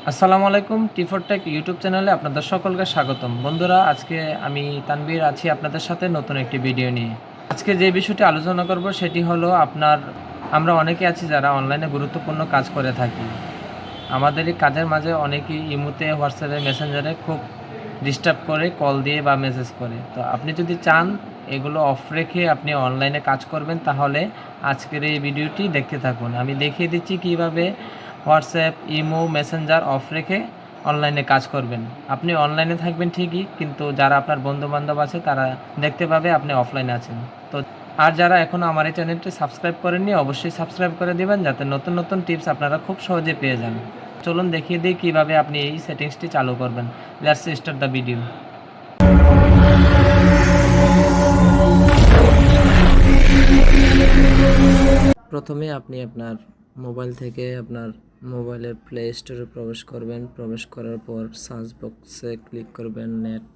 আসসালামু আলাইকুম। টি4 take YouTube চ্যানেলে আপনাদের সকলকে স্বাগতম। বন্ধুরা, আজকে আমি তানভীর আছি আপনাদের সাথে নতুন একটি ভিডিও নিয়ে। আজকে যে বিষয়টি আলোচনা করব সেটি হলো আমরা অনেকে আছি যারা অনলাইনে গুরুত্বপূর্ণ কাজ করে থাকি। আমাদের এই কাজের মাঝে অনেকেই ইমোতে, হোয়াটসঅ্যাপে, মেসেঞ্জারে খুব ডিস্টার্ব করে, কল দিয়ে বা মেসেজ করে। তো আপনি যদি চান এগুলো অফ রেখে আপনি অনলাইনে কাজ করবেন, তাহলে আজকের এই ভিডিওটি দেখতে থাকুন। আমি দেখিয়ে দিচ্ছি কিভাবে হোয়াটসঅ্যাপ, ইমো, মেসেঞ্জার অফ রেখে অনলাইনে কাজ করবেন। আপনি অনলাইনে থাকবেন ঠিকই, কিন্তু যারা আপনার বন্ধুবান্ধব আছে তারা দেখতে পাবে আপনি অফলাইনে আছেন। তো আর যারা এখনও আমার এই চ্যানেলটি সাবস্ক্রাইব করেননি, অবশ্যই সাবস্ক্রাইব করে দিবেন, যাতে নতুন নতুন টিপস আপনারা খুব সহজে পেয়ে যান। চলুন দেখিয়ে দিই কীভাবে আপনি এই সেটিংসটি চালু করবেন। Let's start the video. প্রথমে আপনি আপনার মোবাইল থেকে আপনার মোবাইলের প্লে স্টোরে প্রবেশ করবেন। প্রবেশ করার পর সার্চ বক্সে ক্লিক করবেন নেট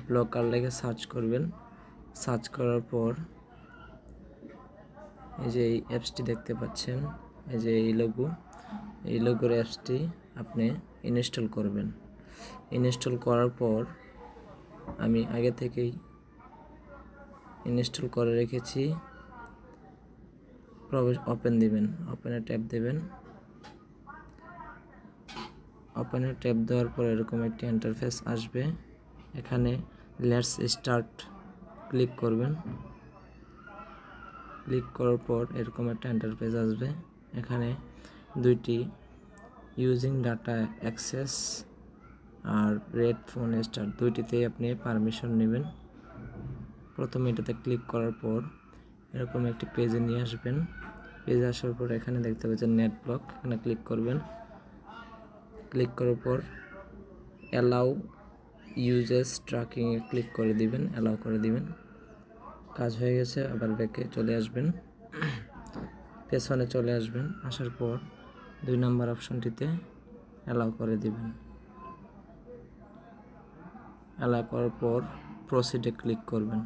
ব্লকার লিখে সার্চ করবেন। সার্চ করার পর এই যে এই অ্যাপসটি দেখতে পাচ্ছেন, এই যে এই লোগোর অ্যাপসটি আপনি ইনস্টল করবেন। ইনস্টল করার পর আমি আগে থেকেই ইনস্টল করে রেখেছি। ওপেন দিবেন, ওপেনে ট্যাপ দেবেন। ওপেনে ট্যাপ দেওয়ার পর এরকম একটি ইন্টারফেস আসবে। এখানে লেটস স্টার্ট ক্লিক করবেন। ক্লিক করার পর এরকম একটা ইন্টারফেস আসবে। এখানে দুইটি ইউজিং ডাটা অ্যাক্সেস আর রেড ফোন স্টার্ট দুইটিতেই আপনি পারমিশন নেবেন। প্রথমে এটাতে ক্লিক করার পর এরকম একটি পেজে নিয়ে আসবেন। পেজে আসার পর এখানে দেখতে পাচ্ছেন নেট ব্লক, এখানে ক্লিক করবেন। ক্লিক করার পর অ্যালাউ ইউজেস ট্র্যাকিংয়ে ক্লিক করে দিবেন, অ্যালাউ করে দিবেন। কাজ হয়ে গেছে। আবার ব্যাকে চলে আসবেন, পেছনে চলে আসবেন। আসার পর 2 নম্বর অপশনটিতে অ্যালাউ করে দিবেন। অ্যালাউ করার পর প্রসিডে ক্লিক করবেন।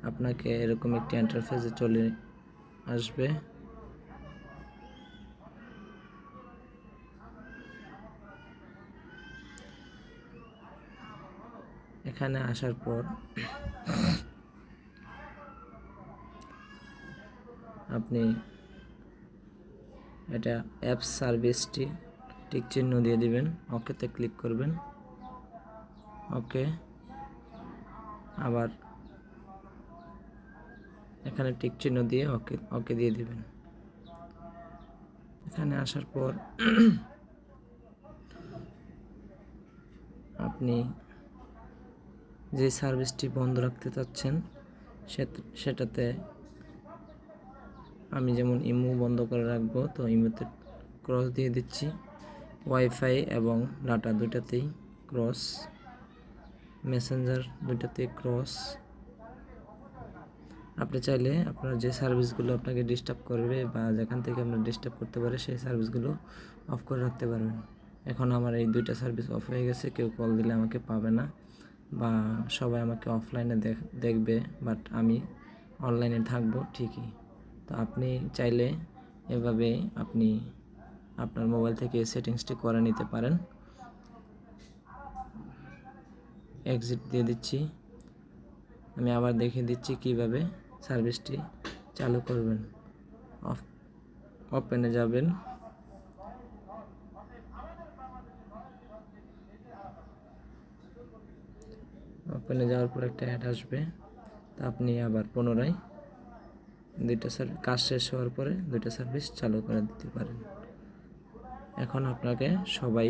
আপনাকে এরকম একটি ইন্টারফেসে চলে আসবে। এখানে আসার পর আপনি এটা অ্যাপস সার্ভিসটি টিক চিহ্ন দিয়ে দিবেন, ওকেতে ক্লিক করবেন। ওকে, আবার এখানে টিক চিহ্ন দিয়ে ওকে দিয়ে দিবেন। এখানে আসার পর আপনি যে সার্ভিসটি বন্ধ রাখতে চাচ্ছেন সেটাতে, আমি যেমন ইমো বন্ধ করে রাখবো, তো ইমোতে ক্রস দিয়ে দিচ্ছি। ওয়াইফাই এবং ডাটা দুইটাতেই ক্রস, মেসেঞ্জার দুইটাতেই ক্রস। আপনি চাইলে আপনার যে সার্ভিসগুলো আপনাকে ডিস্টার্ব করবে বা যেখান থেকে আপনার ডিস্টার্ব করতে পারে সেই সার্ভিসগুলো অফ করে রাখতে পারবেন। এখন আমার এই দুইটা সার্ভিস অফ হয়ে গেছে, কেউ কল দিলে আমাকে পাবে না বা সবাই আমাকে অফলাইনে দেখবে, বাট আমি অনলাইনে থাকবো ঠিকই। তো আপনি চাইলে এভাবে আপনি আপনার মোবাইল থেকে এই সেটিংসটি করে নিতে পারেন। এক্সিট দিয়ে দিচ্ছি। আমি আবার দেখিয়ে দিচ্ছি কিভাবে সার্ভিসটি চালু করবেন। ওপেনে যাবেন, ওপেনে যাওয়ার পর একটা অ্যাড আসবে। তা আপনি আবার পুনরায় কাজ শেষ হওয়ার পরে দুইটা সার্ভিস চালু করে দিতে পারেন। এখন আপনাকে সবাই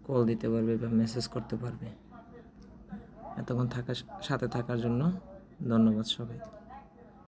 কল দিতে পারবে বা মেসেজ করতে পারবে। এতক্ষণ সাথে থাকার জন্য ধন্যবাদ সবাই।